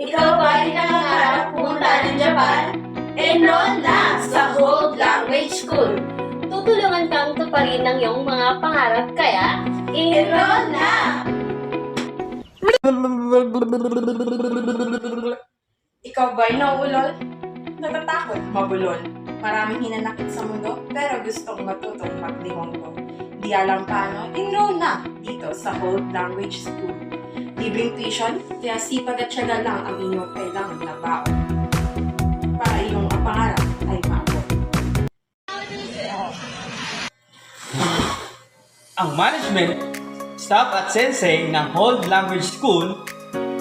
Ikaw ba ay nangangarap pumunta ng Japan? Enroll na sa Hold Language School. Tutulungan kang tuparin ng iyong mga pangarap kaya Enroll na! Ikaw ba'y nauulol? Natatakot, mabulol. Maraming hinanakit sa mundo, pero gustong matutong maglihonggo. Di alam paano, enroll na dito sa Hold Language School. Libreng tuition, kaya sipag at syaga lang ang inyong kailangan na baon. Para iyong pangarap ay maabot. Ang management, staff at sensei ng Hold Language School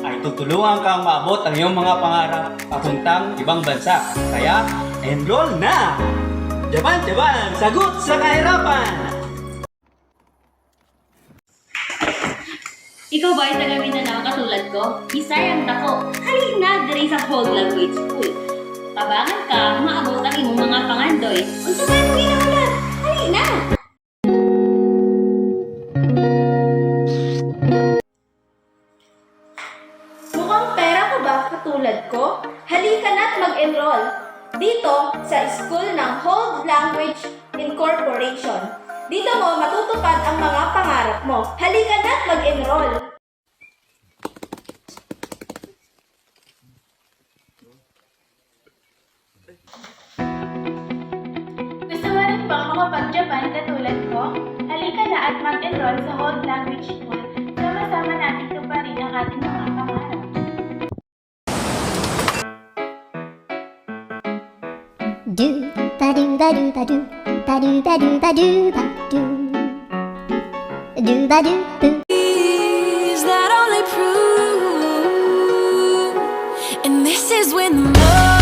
ay tutulungan kang maabot ang iyong mga pangarap papuntang ibang bansa. Kaya, enroll na! Japan, Japan! Sagot sa kahirapan! ikaw ba ay taga Mindanao katulad ko? Isayang dako. Halina diri sa Hold Language School. Tabangan ka, maabot ang imong mga pangandoy. Unsa man mo ginaulan? Halina! Mukhang pera ko ba katulad ko? Halika na't mag-enroll dito sa school ng Hold Language Incorporation. Dito mo matutupad ang mga pangarap mo. Halika na't mag-enroll. Gusto mo rin bang makapag-Japan katulad ko? Halika na at mag-enroll sa Hold Language School. Sama-sama natin tuparin ang ating mga pangarap. Do ba do ba do ba do ba do ba do ba do ba do ba do boo. That only prove, and this is when love